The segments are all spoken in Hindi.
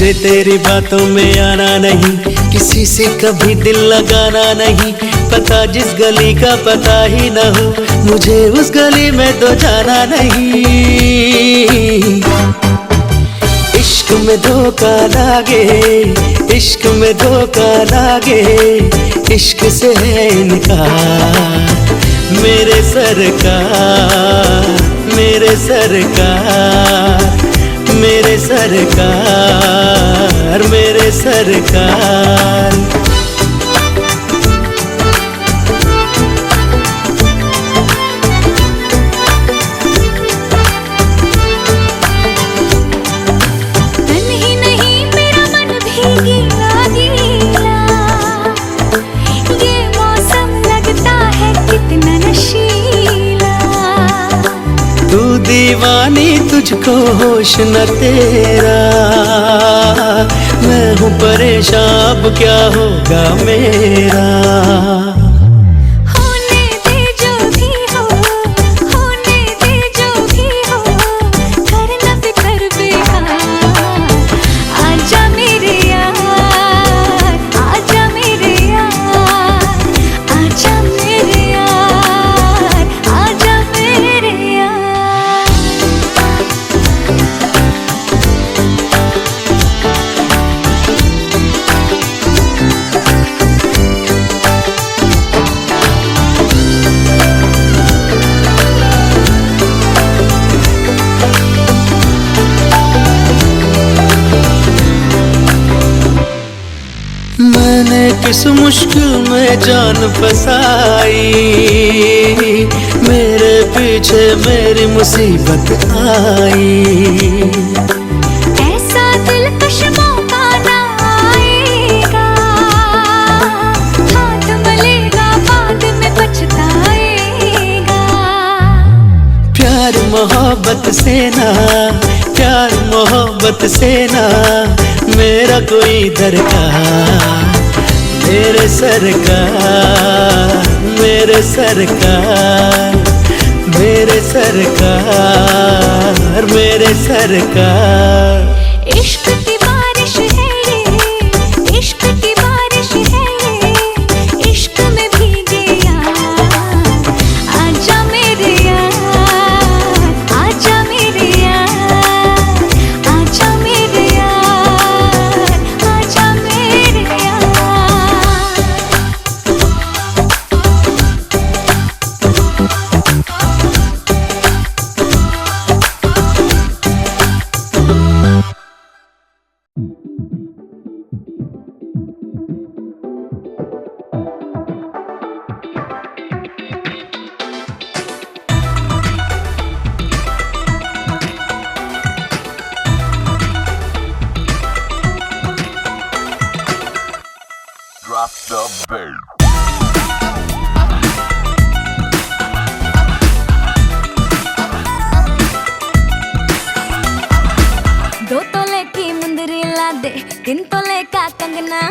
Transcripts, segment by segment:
मुझे तेरी बातों में आना नहीं, किसी से कभी दिल लगाना नहीं। पता जिस गली का पता ही न हो, मुझे उस गली में तो जाना नहीं। इश्क में धोखा लागे, इश्क में धोखा लागे, इश्क से है इनकार। मेरे सरकार, मेरे सरकार, मेरे सरकार, मेरे सरकार। दीवानी तुझको होश न तेरा, मैं हूँ परेशान अब क्या होगा मेरा। होने दे जो भी हो, होने दे जो भी हो, करना फिक्र बेकार। आजा मेरे यार, आजा मेरे यार, आजा मेरे यार, आजा मेरे यार। मैंने किस मुश्किल में जान फसाई, मेरे पीछे मेरी मुसीबत आई। ऐसा दिलकश मौका ना आएगा, हाथ मलेगा बाद में पछताएगा। प्यार मोहब्बत से ना, प्यार मोहब्बत से ना मेरा कोई दरकार। मेरे सरकार, मेरे सरकार, मेरे सरकार, मेरे सरकार। इश्क की बारिश है ये, इश्क की बारिश है ये, इश्क में भीगे यार। आजा मेरे यार, आजा मेरे यार, आजा मेरे यार, आजा मेरे यार। Drop the bass. दो तोले की मुंदरी ला दे, 3 तोले का कंगना,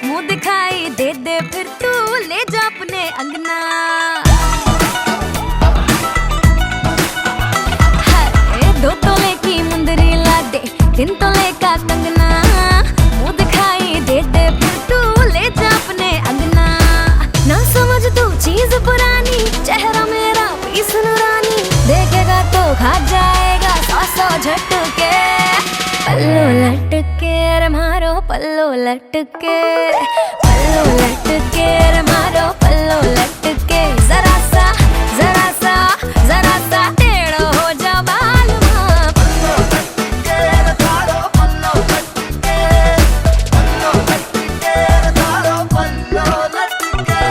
मुंह दिखाई दे दे फिर तू ले जा अपने अंगना। हाय 2 तोले की मुंदरी ला दे, 3 तोले का कंगना, मुंह दिखाई दे दे फिर तू ले जा अपने अंगना। ना समझ तू चीज पुरानी, चेहरा मेरा पीस नूरानी, देखेगा तो खा जाएगा 100 झटके। पल्लू लटके रे मारो पल्लू लटके, पल्लू लटके रे मारो पल्लू लटके। जरा सा जरा सा जरा सा टेढ़ो हो जा बालमा। पल्लू लटके रे मारो पल्लू लटके, पल्लू लटके रे मारो पल्लू लटके।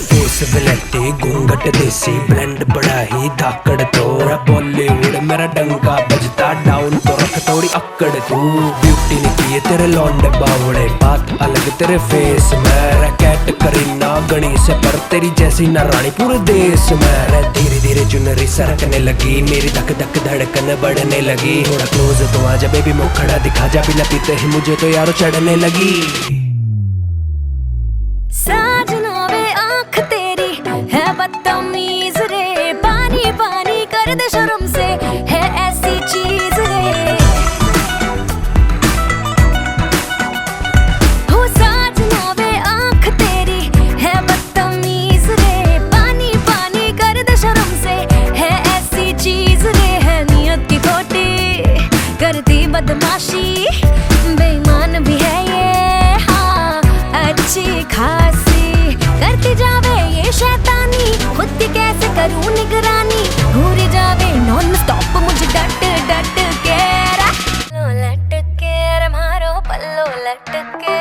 फेस विलेटी घूंघट देसी ब्लेंड बड़ा ही धाकड़ तोरा, बॉलीवुड मेरा डंका बजता डाउन तो रख थोड़ी अक्कड़ तू ब्यूटी ने किए तेरे लौंडे बावड़े बात अलग तेरे फेस में रैकेट करीना गणी से पर तेरी जैसी न रानी पूरे देश में धीरे धीरे चुनरी सरकने लगी मेरी धक धक धड़कन बढ़ने लगी थोड़ा क्लोज तो आजा बेबी मुखड़ा दिखा जा पिला पीते ही मुझे तो यारो चढ़ने लगी साजना वे आँख तेरी है बदतमीज रे पानी पानी कर दे शर्म से है ऐसी चीज रे हो साजना वे आँख तेरी है बदतमीज रे पानी पानी कर दे शर्म से है ऐसी चीज रे है नियत की खोटी करती बदमाशी बेईमान भी है ये हाँ अच्छी खासी करती जावे ये शैतानी खुद की कैसे करूं निगरानी घूरी जावे नॉन स्टॉप मुझे डट डट के पल्लो लटके रे मारो पल्लो लटके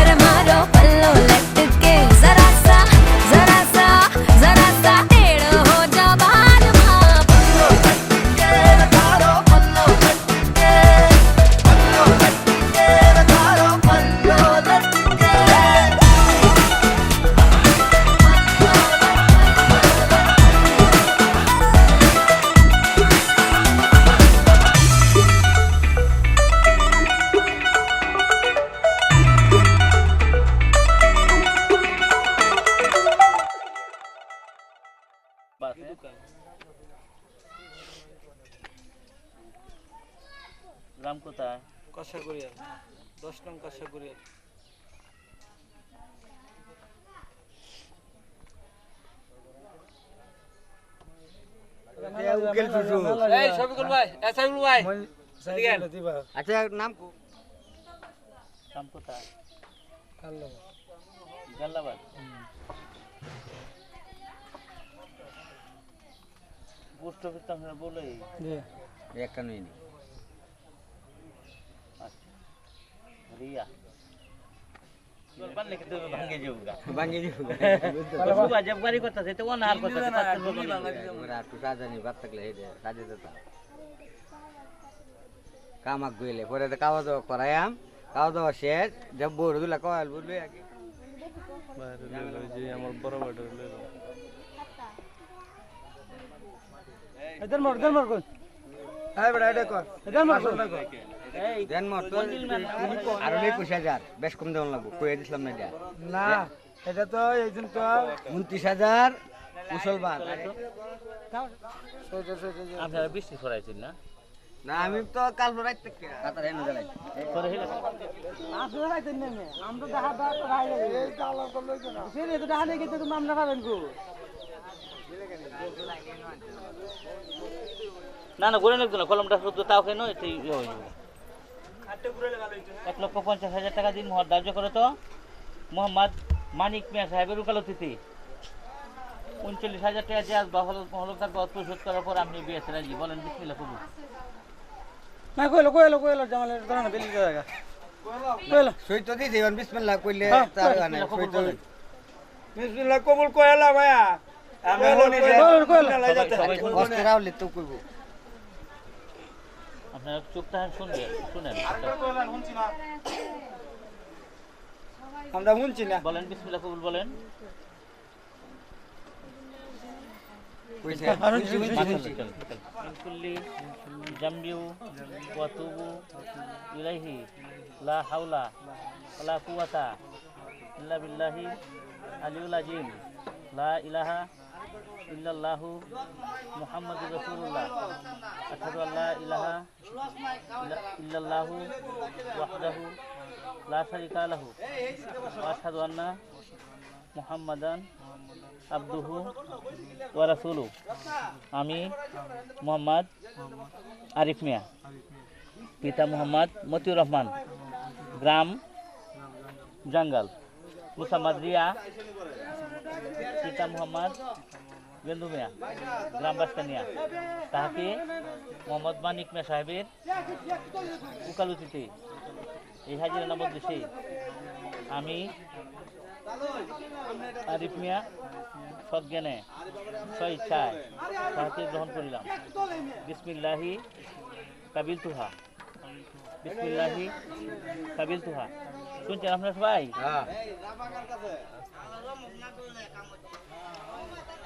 रे मारो पल्लो लटके जरा सा टेढ़ हो जा बाल मां पल्लो लटके रे मारो पल्लो लटके रे मारो पल्लो लटके গ্রাম কোথায়? কাঁসাগড়িয়া 10 নং কাঁসাগড়িয়া এই শফিকুল ভাই এসাইবুল ভাই আচ্ছা নাম গ্রাম কোথায়? জালালাবাদ। পোস্ট অফিস তো আমরা বলে একটা নই রিয়া বল লিখে দেব ভাঙে যাবগা ভাঙে যাবো বাবা জব গাড়ি করতে সে তো ওনা হাল করতে ওরা একটু সাজানি বাদ থাকলে এই যে সাজে দিত কামাক গইলে পরে তো খাওয়া দাওয়া করায়াম খাওয়া দাওয়া শেষ জব বড় দুলা কল বলবে আগে যে আমার বড় বাড়ি লইলো এদের মর কোন আই বড় আইডা কর এদের মর এই দেন মত আর 21000 বেশ কম দেওয়া লাগবে কই দিছিলাম না না এটা তো এইদিন তো 29000 মুসলমান আপনারা বৃষ্টি ছড়াইছেন না? না আমি তো কাল রাত থেকে কাতার হেন জ্বালাই করে হেলে আপনারা রাইতেন না আমরা তো হাত হাত রাই এই চালা তো লইছে না সেরে তো ডানে গিয়ে তো আমরা পাবেন কো না না ঘুরে নেব না কলমটা শুধু তাও কেন এতে ইয়ে হয়ে যাবে 1,50,000 টাকা দিন মোহর ধার্য করে তো মোহাম্মদ মানিক মিয়া সাহেবের উকালতিতে 39,000 টাকা যে আজ হলকদার গত পরিশোধ করার পর আপনি বিয়ে রাজি বলেন বিসমিল্লাহ কবুল। না কইলো জামালের ধরে না বেলি জায়গা কইলো সইত দি দেন বিসমিল্লাহ কইলে তার গানে সইত বিসমিল্লাহ কবুল কইলা ভাইয়া আমি কইলো কষ্ট রাওলে তো কইবো আপনারা চুপটা শুনবেন শুনেন আমরা শুনছি না বলেন বিসমিল্লাহ কবুল বলেন। কইছে কুল্লি জামবিউ ওয়া তুবু ইলাইহি লা হাওলা ওয়ালা কুওয়াতা ইল্লা বিল্লাহি আলিউল আযীম লা ইলাহা ইল্লাল্লাহু মুহাম্মাদুর রাসূলুল্লাহ আশহাদু আল্লা ইলাহা ইল্লাল্লাহু ওয়াহদাহু লা শারীকা লাহু ওয়া আশহাদু আন্না মুহাম্মাদান আবদুহু ওয়া রাসূলুহু। আমি মোহাম্মদ আরিফ মিয়া, পিতা মোহাম্মদ মতিউর রহমান, গ্রাম জঙ্গল, মুসাম্মদ রিয়া, পিতা মোহাম্মদ গেন্দু মিয়া, গ্রাম বাস্তানিয়া, তাহাকে মোহাম্মদ মানিক মিয়া সাহেবের উকালতিতে এই হাজিরানা মজলিসে আমি আরিফ মিয়া সজ্ঞানে স্বইচ্ছায় তাহাকে গ্রহণ করিলাম। বিসমিল্লাহি কাবিলতুহা, বিসমিল্লাহি কাবিলতুহা। শুনছেন আপনারা সবাই? হ্যাঁ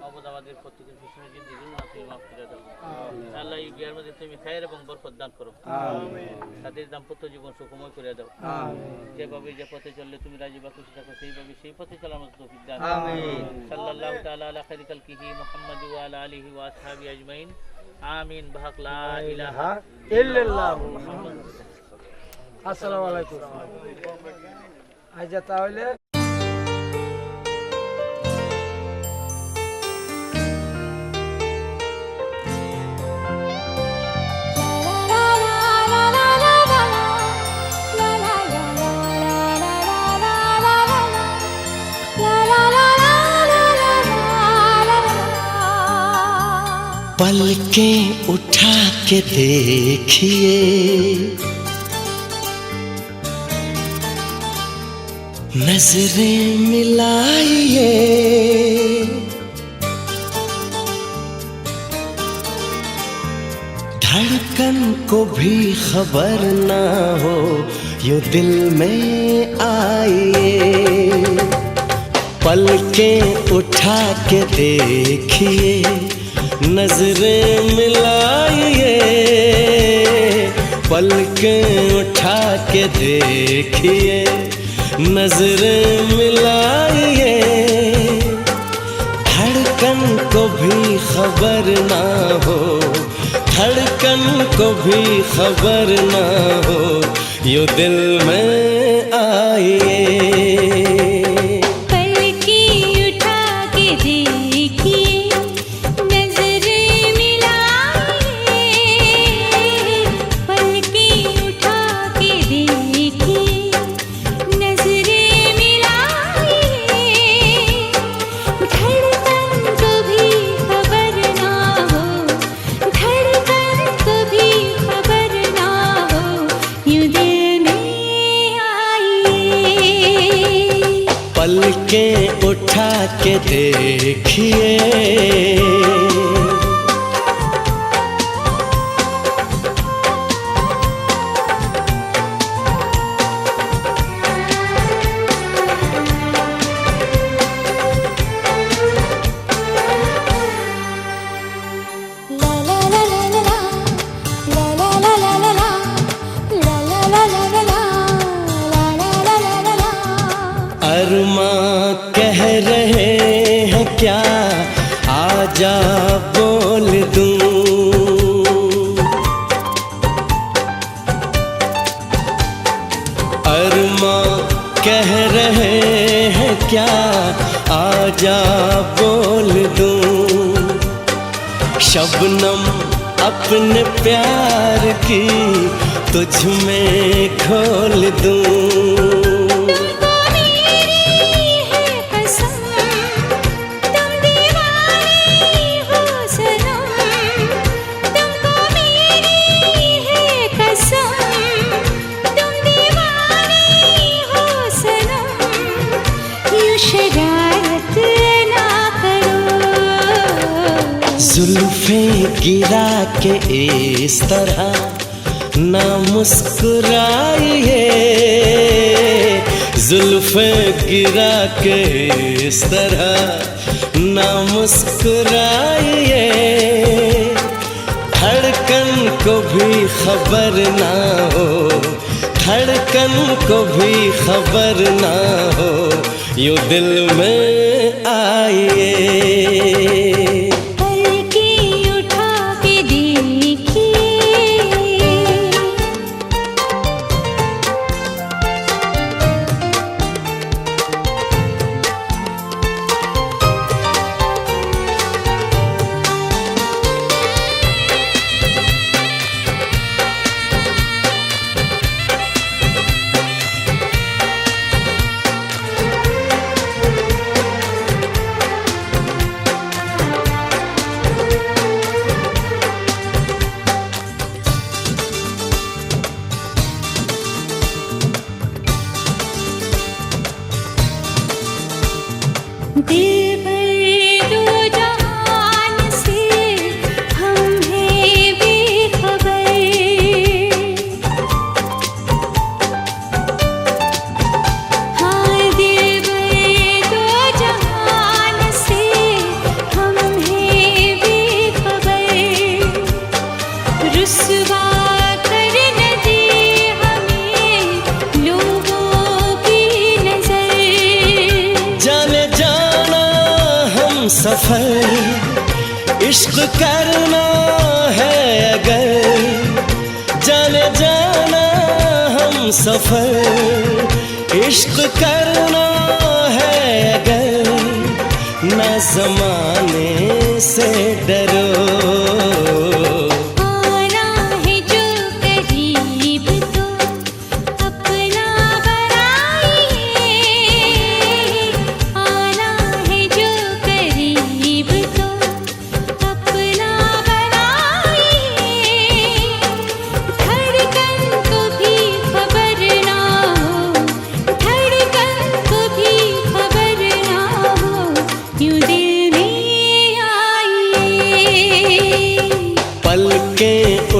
মাহবুব আমাদের প্রত্যেকের পিছনে জিন্দেগি আপনি মাফ করে দাও আল্লাহ এই বিয়ার মধ্যে তুমি খায়ের এবং বরকত দান করো আমিন তাদের দাম্পত্য জীবন সুখময় করে দাও আমিন যেভাবে যে পথে চললে তুমি রাজি বা খুশি থাকো সেইভাবে সেই পথে চলার মতো তৌফিক দান আমিন সাল্লাল্লাহু তাআলা আলা খাইরি খালকিহি মুহাম্মদ ওয়া আলা আলিহি ওয়া আসহাবিহি আজমাইন আমিন বাহাক লা ইলাহা ইল্লাল্লাহ আসসালামু আলাইকুম আজ তাহলে पलकें उठा के देखिए नजरें मिलाइए धड़कन को भी खबर ना हो यूं दिल में आइए पलकें उठा के देखिए नजरें मिलाइए पलकें उठा के देखिए नजरें मिलाइए धड़कन को भी खबर ना हो धड़कन को भी खबर ना हो यूं दिल में आइए पलकें उठा के देखिए अरमां कह रहे हैं क्या आजा बोल दूं अरमां कह रहे हैं क्या आजा बोल दूं शबनम अपने प्यार की तुझ में खोल दूं जुल्फें गिरा के इस तरह ना मुस्कुराइए जुल्फें गिरा के इस तरह ना मुस्कुराइए धड़कन को भी खबर ना हो धड़कन को भी खबर ना हो यूं दिल में आइए सफर इश्क करना है अगर जाने जाना हम सफर इश्क करना है अगर ना ज़माने से डरो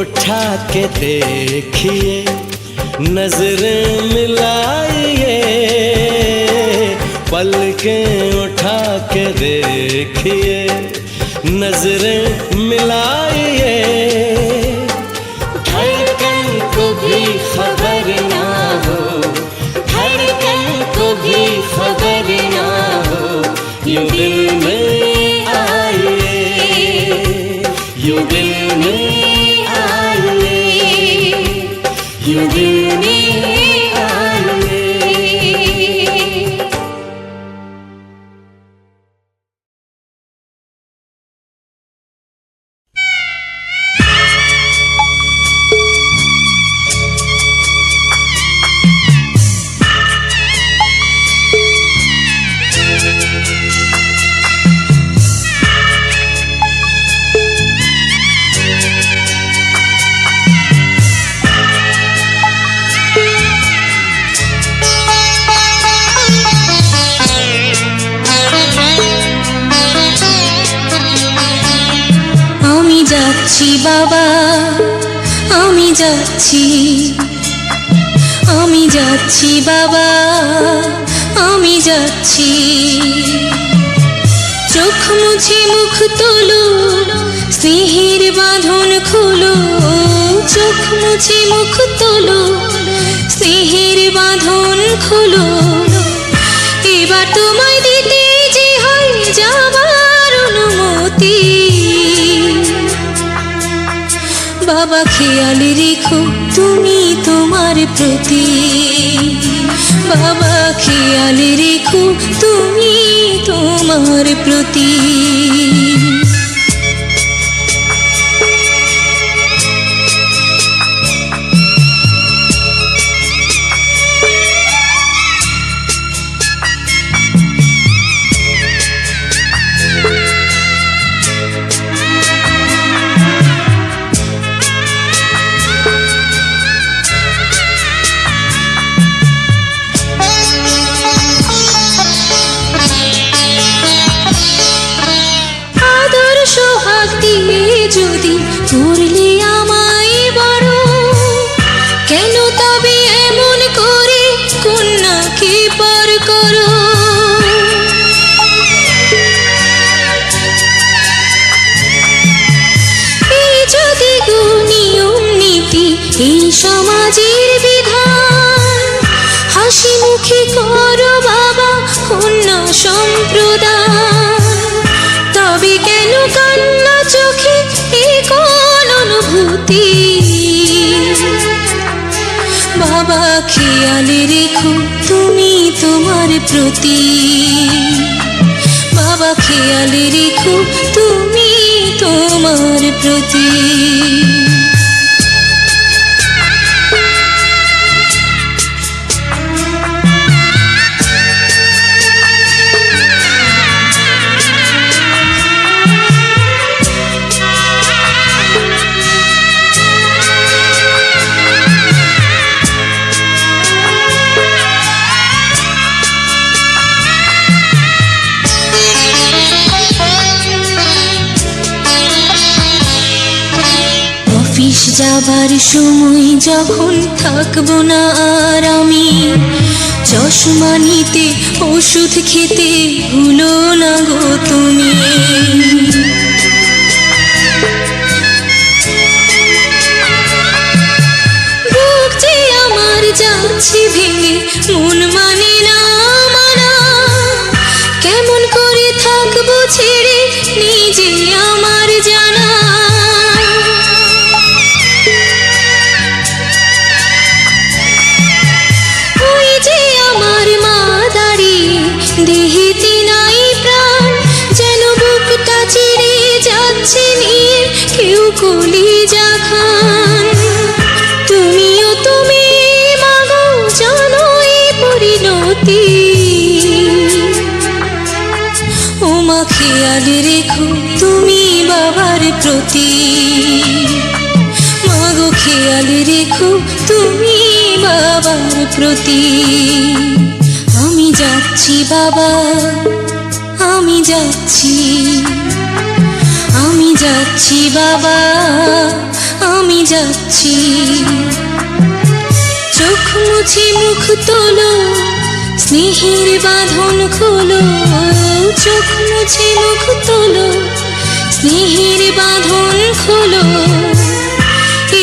उठा के देखिए नजरें मिलाइए पलकें उठा के देखिए नजरें मिलाइए धड़कन को भी खबर ना हो धड़कन को भी खबर ना हो यूं दिल में आइए यूं दिल में यूं दिल में आइए বাবা আমি যাচ্ছি বাবা আমি যাচ্ছি চোখ মুছে মুখ তোলো স্নেহের বাঁধন খোলো চোখ মুছে মুখ তোলো স্নেহের বাঁধন খোলো এবার তোমায় দিতে যে হয় যাবার অনুমতি বাবা খেয়াল রেখো তুমি তোমার প্রতি বাবা খেয়াল রেখো তুমি তোমার প্রতি যদি করলে আমায় বড় কেন তবে এমন করে কন্যাকে পর করো এই যদি নিয়ম নীতি এই সমাজের বিধান হাসি মুখে করো বাবা কন্যা সম্প্রদান তবে কেন কান্না চোখে কোন অনুভূতি বাবা খেয়াল রেখো তুমি তোমার প্রতি বাবা খেয়াল রেখো তুমি তোমার প্রতি যাবার সময় যখন থাকবো না আর আমি চশমা নিতে ওষুধ খেতে ভুলো না গো তুমি বুক যে আমার যাচ্ছে ভেঙে মন মানে না মানা কেমন করে থাকবো ছেড়ে বিধান, তুমিও তুমি মাগো জানো এই পরিণতি। ও মা খেয়াল রেখো তুমি বাবার প্রতি, মাগো খেয়াল রেখো তুমি বাবার প্রতি। আমি যাচ্ছি বাবা, আমি যাচ্ছি, আমি যাচ্ছি বাবা, আমি যাচ্ছি। চোখ মুছে মুখ তোলো, স্নেহের বাঁধন খোলো। চোখ মুছে মুখ তোলো, স্নেহের বাঁধন খোলো।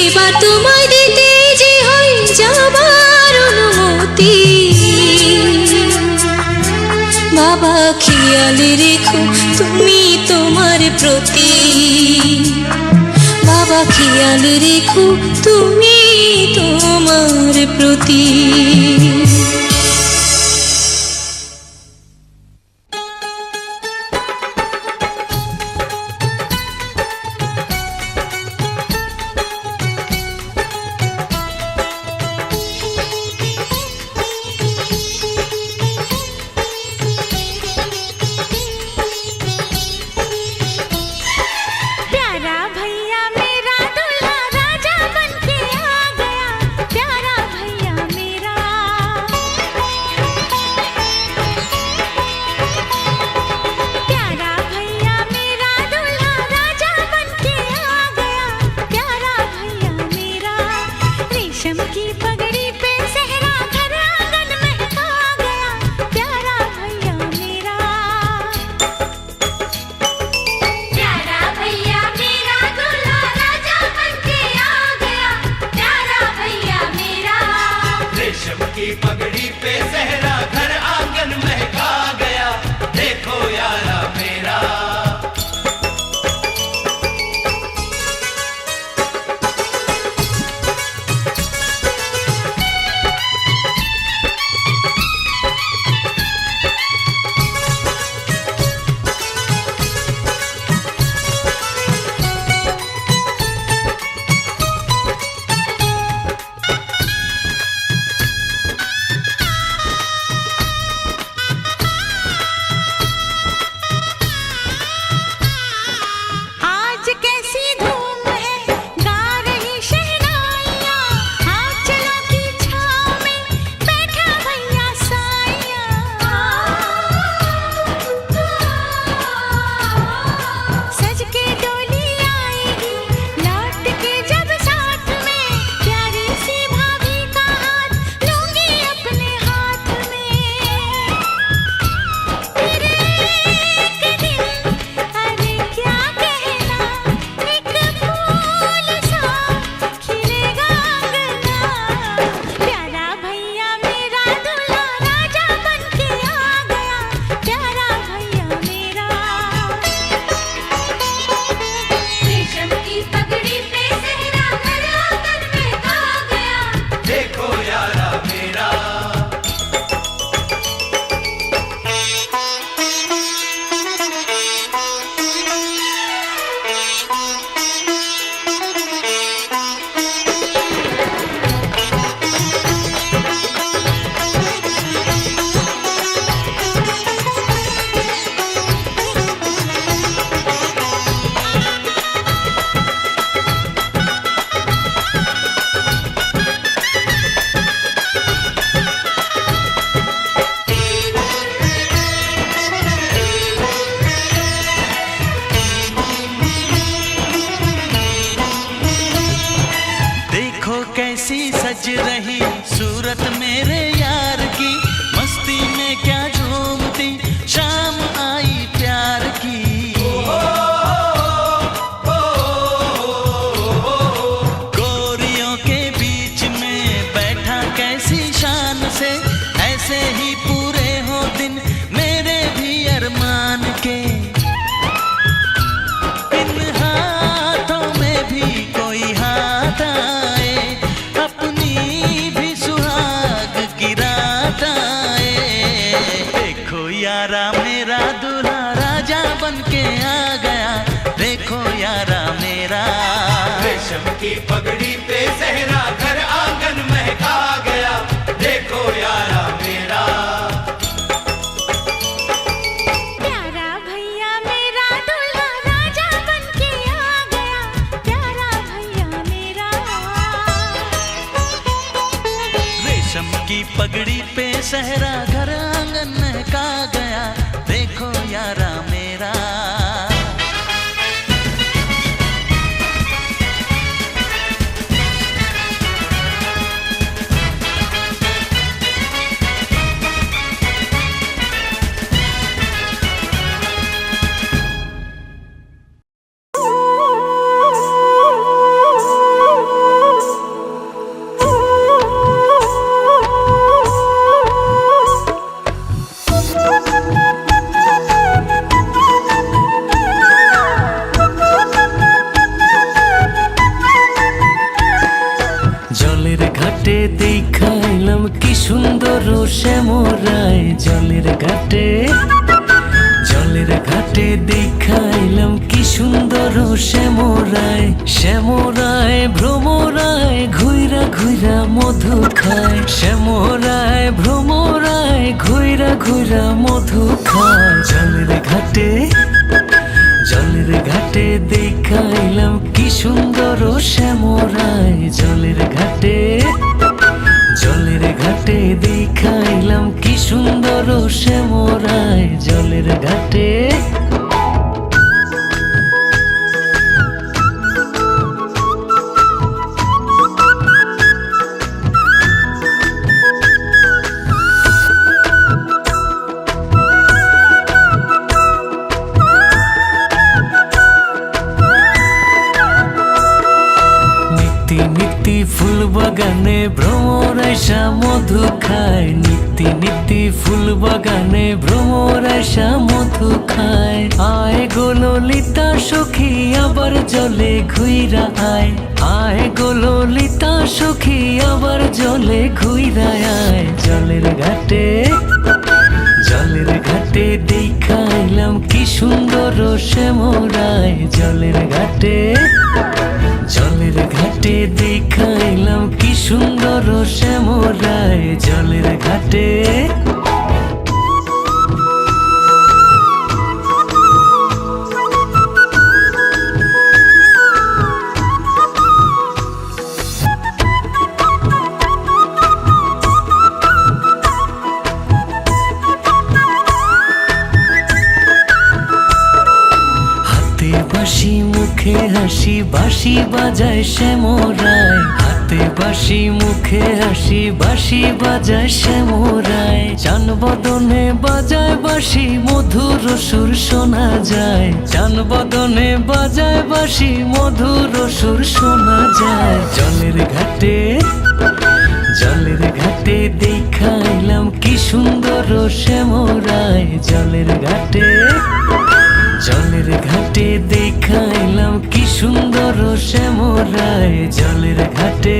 এবার তোমায় দিতে যে হয় যাবার অনুমতি। বাবা খেয়াল রেখো তুমি তোমার প্রতি, বাবা খেয়াল রেখো তুমি তোমার প্রতি। सज रही सूरत मेरे यार की, मस्ती में क्या झूमती शाम आई प्यार की। गोरियों के बीच में बैठा कैसी शान से, ऐसे ही पूरे हो दिन मेरे भी अरमान के। इन हाथों में भी कोई हाथ आए, अपनी भी सुहाग की रात की पगड़ी पे जहरा घर आंगन महका गया, देखो यारा मेरा। प्यारा भैया मेरा दूल्हा राजा बन के आ गया, प्यारा भैया मेरा। रेशम की पगड़ी पे सहरा घर आंगन महका गया, देखो यारा मेरा। জলের ঘাটে দেখাইলাম কি সুন্দর শ্যামরায়, জলের ঘাটে দেখাইলাম কি সুন্দর শ্যামরায়। শ্যামরায় ভ্রমরায় ঘুইরা ঘুইরা মধু খায়, শ্যামরায় ভ্রমরায় ঘুইরা ঘুইরা মধু খায়। জলের ঘাটে দেখাইলাম কি সুন্দর শ্যামরায়, জলের ঘাটে দেখাইলাম কি সুন্দর শ্যামরায়, জলের ঘাটে। নীতি ফুল বাগানে ভ্রমর আইসা মধু খায়, নীতি ফুল বাগানে ভ্রমর আইসা মধু খায়। আয় গো ললিতা সখী আবার জলে ঘুইরা আয়, আয় গো ললিতা সখী আবার জলে ঘুইরা আয়। জলের ঘাটে দেখাইলাম কি সুন্দর শ্যামরায়, জলের ঘাটে দেখাইলাম কি সুন্দর শ্যামরায়, জলের ঘাটে। বাঁশি মুখে হাসি বাঁশি বাজায় শ্যামরায়, হাতে বাঁশি মুখে হাসি বাঁশি বাজায় শ্যামরায়। চান বদনে বাজায় বাঁশি মধুর সুর শোনা যায়, চান বদনে বাজায় বাঁশি মধুর সুর শোনা যায়। জলের ঘাটে দেখাইলাম কি সুন্দর শ্যামরায়, জলের ঘাটে দেখাইলাম কি সুন্দর শ্যামরায়, জলের ঘাটে।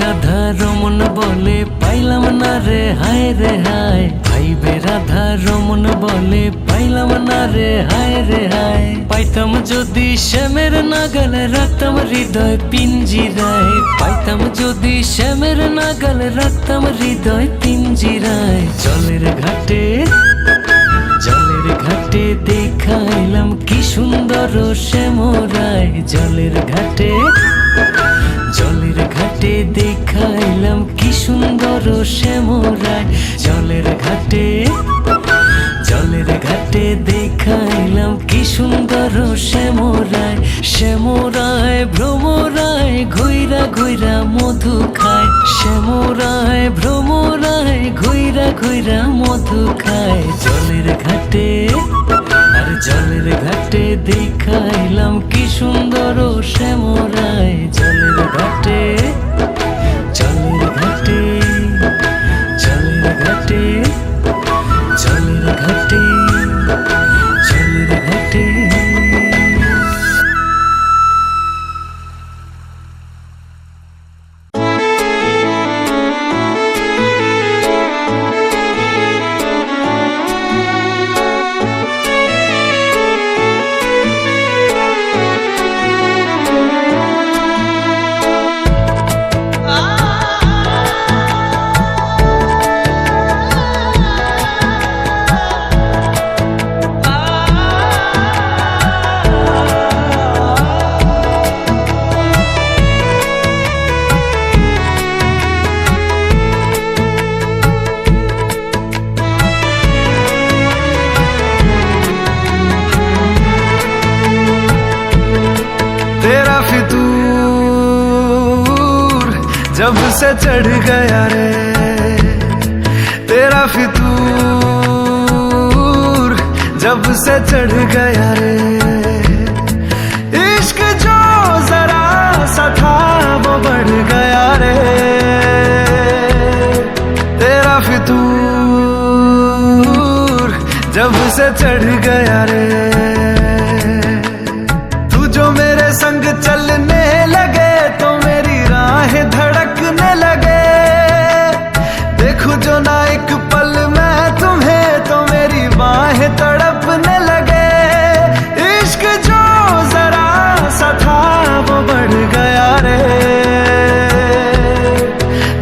রাধা রমন বলে পাইলাম না রে হায় রে হায়, ভাইবে রাধা রমন বলে পাইলাম না রে হায় রে হায়। পাইতাম যদি শ্যামের নাগাল রাখতাম হৃদয় পিঞ্জিরায়, পাইতাম যদি শ্যামের নাগাল রাখতাম হৃদয় পিঞ্জিরায়। জলের ঘাটে দেখাইলাম কি সুন্দর শ্যামরায়, জলের ঘাটে দেখাইলাম কি সুন্দর শ্যামরায়, জলের ঘাটে দেখাইলাম কি সুন্দর শ্যামরায়। শ্যামরায় ভ্রমরায় ঘুইরা ঘুইরা মধু খায়, শ্যামরায় ভ্রমরায় ঘুইরা ঘুইরা মধু খায়। জলের ঘাটে দেখাইলাম কি সুন্দর শ্যামরায়, জলের ঘাটে জলের ঘাটে जब से चढ़ गया रे तेरा फितूर, जब से चढ़ गया रे इश्क जो जरा सा था वो बढ़ गया रे तेरा फितूर, जब से चढ़ गया रे। तू जो मेरे संग चलने लगे तो मेरी राहें धड़कने लगे, देखूं जो ना एक पल मैं तुम्हें तो मेरी बाहें तड़पने लगे। इश्क जो जरा सा था वो बढ़ गया रे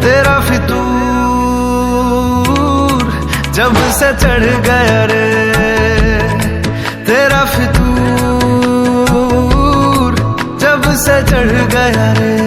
तेरा फितूर, जब से चढ़ गया रे तेरा फितूर, जब से चढ़ गया रे।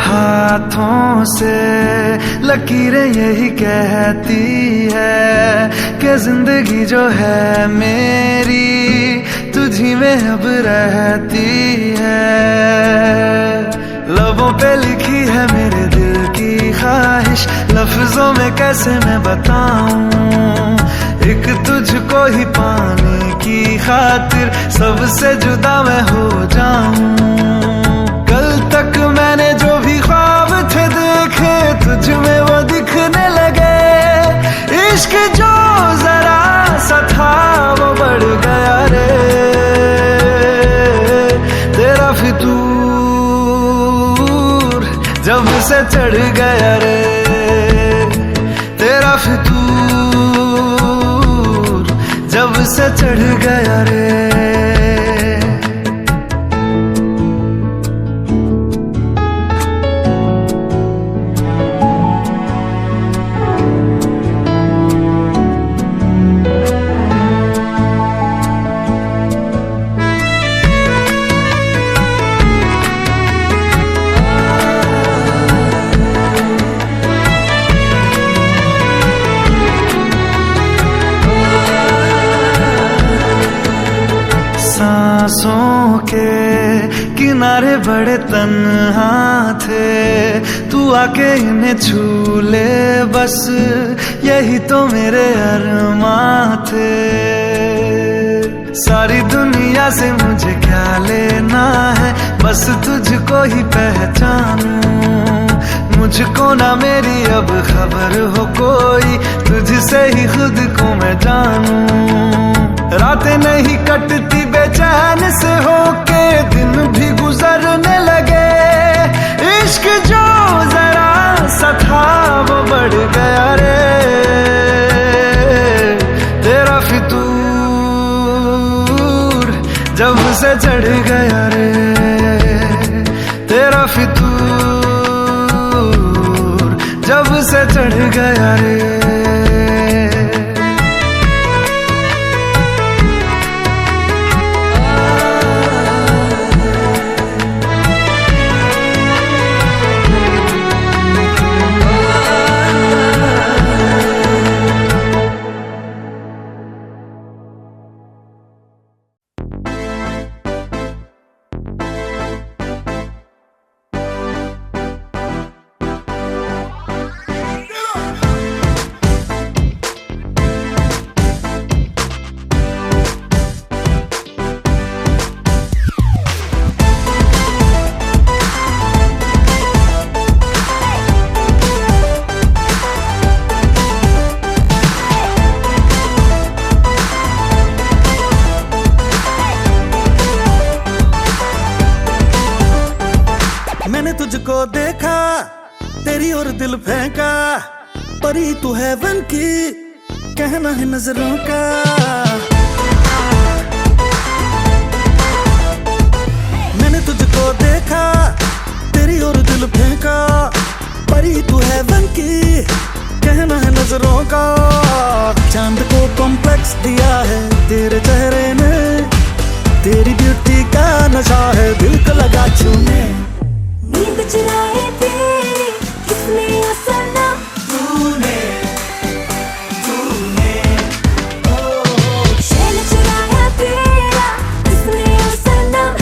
हाथों से लकीरें यही कहती है कि जिंदगी जो है मेरी तुझी में अब रहती है। लबों पे लिखी है मेरे दिल की ख्वाहिश, लफ्जों में कैसे मैं बताऊं, एक तुझको ही पाने की खातिर सबसे जुदा मैं हो जाऊं। कल तक मैंने जो भी ख्वाब थे देखे तुझ में वो दिखने लगे, इश्क जो जरा सा था वो बढ़ गया रे तेरा फितूर, जब से चढ़ गया रे तेरा फितूर, जब से चढ़ गया रे। सांसों के किनारे बड़े तन्हा थे, तू आके इन्हें छू ले बस यही तो मेरे अरमां थे। सारी दुनिया से मुझे क्या लेना है, बस तुझको ही पहचानूं, मुझको ना मेरी अब खबर हो कोई, तुझसे ही खुद को मैं जानूं। रातें नहीं कटती बेचैन से होके दिन भी गुजरने लगे, इश्क जो जरा सा था वो बढ़ गया रे तेरा फितूर, जब से चढ़ गया रे तेरा फितूर, जब से चढ़ गया रे। तेरी और दिल फेंका, परी तू हेवन की, कहना है नजरों का। मैंने तुझको देखा, तेरी और दिल फेंका, परी तू हेवन की, कहना है नजरों का। चांद को कॉम्प्लेक्स दिया है तेरे चेहरे ने, तेरी ब्यूटी का नशा है दिल को लगा छूने। नींद चुराए तेरी किसने ओ सनम, तूने शैल चुराया तेरा किसने ओ सनम,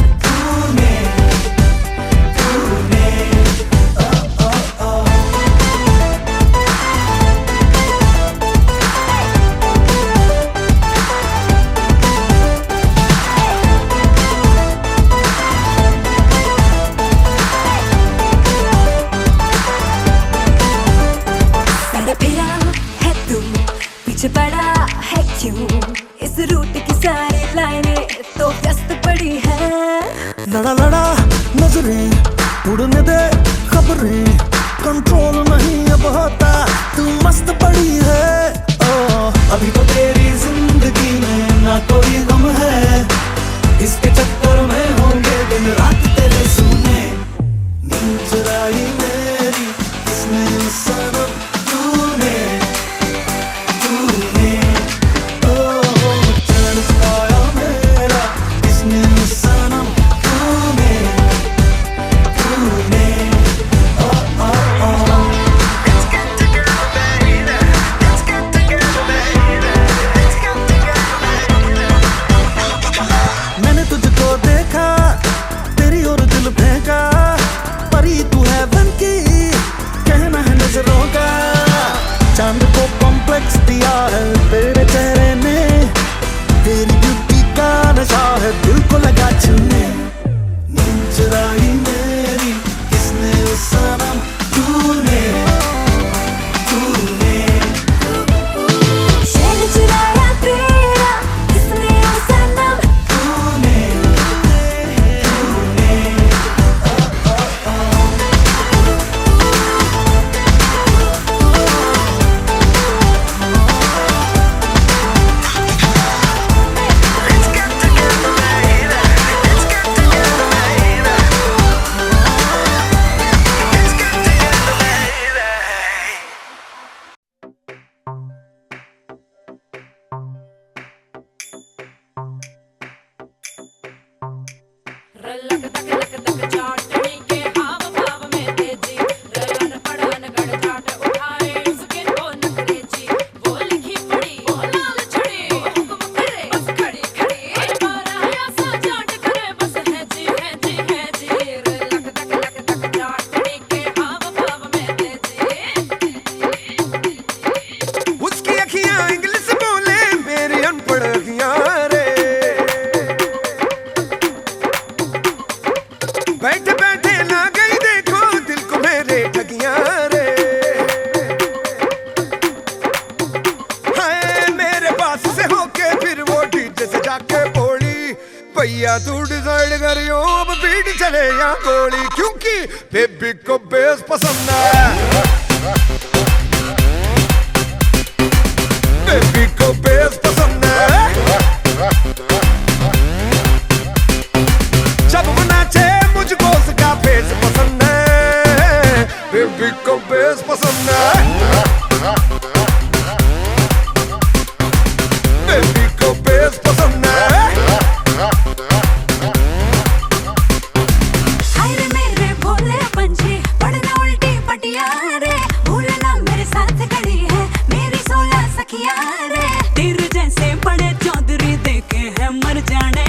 पीछे पड़ा है क्यों, इस रूट की सारी लाइनें तो व्यस्त पड़ी है। लड़ा लड़ा नजरें उड़ने दे खबरें, कंट्रोल नहीं अब होता, तू मस्त पड़ी है। ओ अभी तो तेरी जिंदगी में ना कोई गम है, इसके चक्कर में होंगे दिन रात तेरे सुने। नींद चुराई मेरी किसने सनम, तूने चैन चुराया मेरा किसने सनम, तूने मैंने तुझको देखा, तेरी और दिल फेंका, परी तू हेवन की, कहना है नजरों का। चांद को कॉम्प्लेक्स दिया है तेरे चेहरे ने, तेरी ब्यूटी का नशा है दिल को लगा छूने। नींद चुराई मेरी किसने सनम, तूने शैल चुराया तेरा किसने ओ सनम, उसकी अखियां इंग्लिश बोले, मेरी अनपढ़ अखियां रे। बैठे बैठे ना गई देखो दिल को मेरे ठगियां रे। हाय मेरे पास से होके फिर वो डीजे से जाके बोली, भैया तू डिसाइड करियो अब बीट चले या गोली, क्योंकि बेबी को बेस पसंद है, बेबी को बेस पसंद है। जब वो नाचे मुझको उसका फेस पसंद है, बेबी को बेस पसंद है, बेबी को बेस पसंद है। हाय रे मेरे भोले पंछी, पढ़ना उल्टी पटिया रे, भूलना मेरे साथ खड़ी है मेरी 16 सखियां रे। तेरे जैसे बड़े चौधरी देखे हैं मर जाने,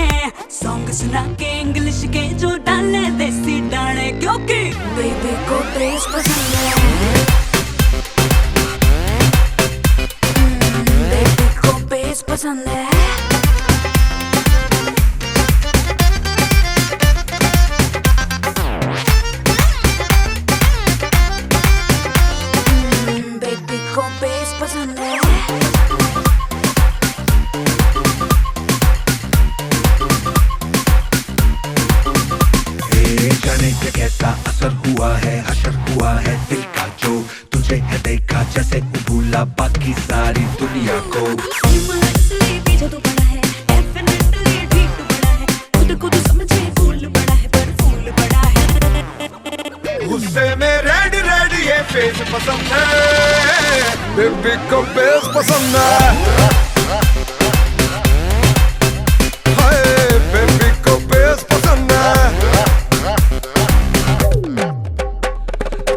सॉन्ग सुना के इंग्लिश के जो डाले देसी डाले, क्योंकि बेबी को बेस पसंद है, बेबी को बेस पसंद है। बेबी को बेस पसंद है। जाने क्या कैसा असर हुआ है, हशर हुआ है दिल का देखा जैसे भूला बाकी सारी दुनिया को इसलिए पीछे तो पड़ा है डेफिनेटली ठीक तो पड़ा है खुद को तो समझे फूल बड़ा है पर फूल बड़ा है गुस्से में रेड रेड ये फेस पसंद है बेबी को बेस पसंद है हाय बेबी को बेस पसंद है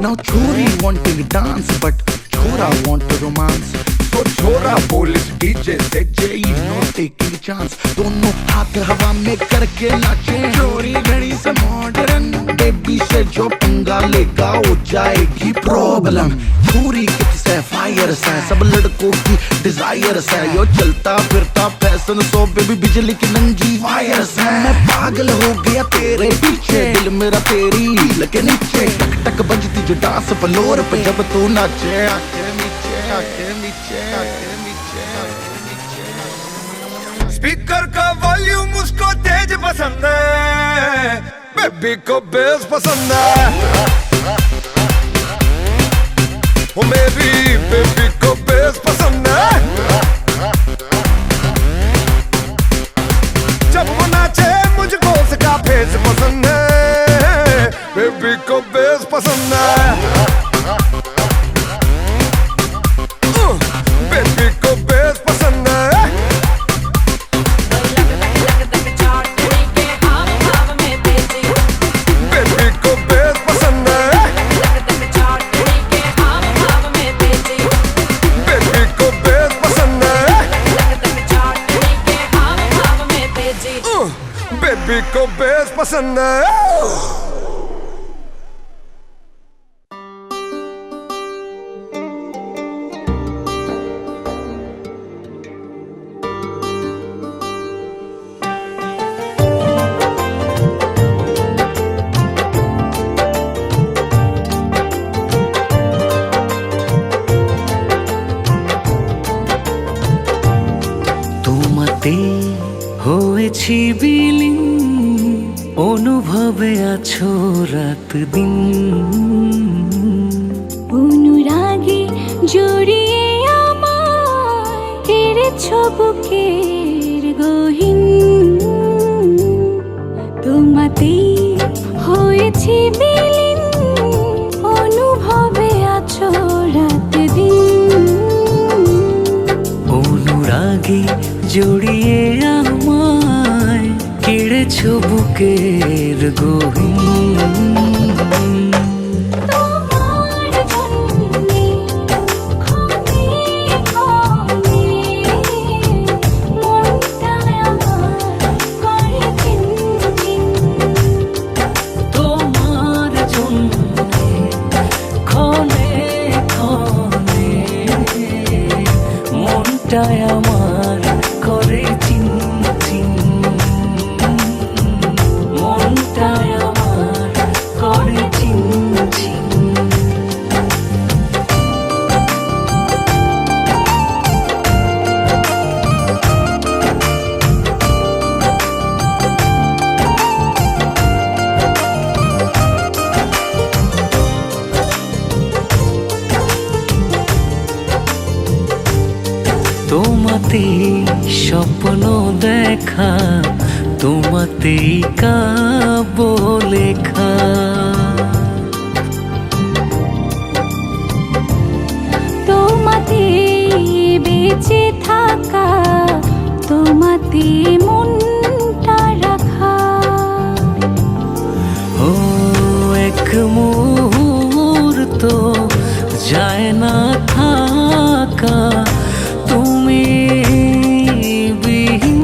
Now Chori wanting to dance but Chora want to romance तो छोरा पुलिस डीजे से Jay no taking chance दोनों हाथ हवा में करके नाचे चोरी घड़ी से मॉडर्न बेबी से जो पंगा लेगा हो जाएगी प्रॉब्लम चोरी किस है फायर है सब लड़कों की डिजायर है यो चलता फिरता फैशन सो बेबी बिजली की नंगी वायर है मैं पागल हो गया तेरे पीछे दिल मेरा तेरी लगे नीचे टक टक बजती जो डांस फ्लोर पे जब तू नाचे आके नीचे आके नीचे आके नीचे आके नीचे स्पीकर का वॉल्यूम उसको तेज पसंद है बेबी को बेस पसंद है ओ मेरी बेबी को बेस पसंद है जब वो नाचे मुझको उसका फेस पसंद है बेबी को बेस पसंद है बेबी को बेस पसंद है बेबी को बेस पसंद है बेबी को बेस पसंद है बेबी को बेस पसंद है তোমাতে হয়েছি বিলীন অনুভবে আছো রাত দিন অনুরাগে জড়িয়ে আমায় কেড়েছ বুকের গহীন তোমাতেই হয়েছি বিলীন অনুভবে আছো রাত দিন অনুরাগে জড়িয়ে আমায় কেড়েছো বুকের গহীন তোমার জন্যে ক্ষণে ক্ষণে মনটা আমার করে চিনচিন তোমার জন্যে ক্ষণে ক্ষণে মনটায় আমার করে চিনচিন মনটায় আমার করে চিনচিন তোমাতেই স্বপ্ন দেখা তোমাতেই কাব্য লেখা তোমাতে বেঁচে থাকা তোমাতে মনটা রাখা ও এক মুহূর্ত যায় না থাকা তুমি বিহীন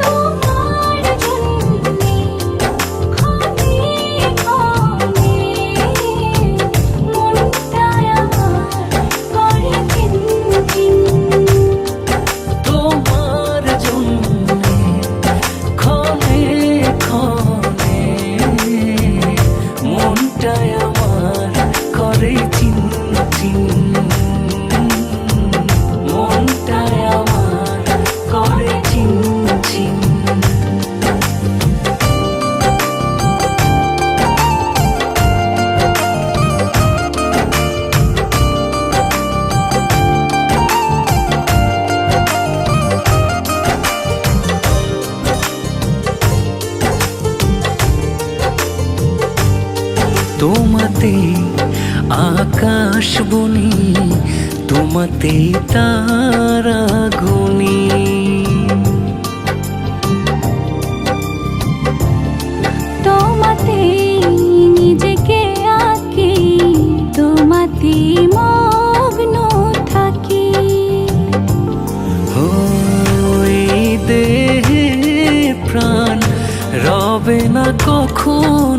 তোমার জন্যে ক্ষণে ক্ষণে মনটা আমার করে চিনচিন তোমার তোমাতেই আকাশ বনি, তোমাতেই তারা গুনি। তোমাতেই নিজেকে আঁকি, তোমাতেই মগ্ন থাকি। ওই দেহে প্রাণ রবে না কখন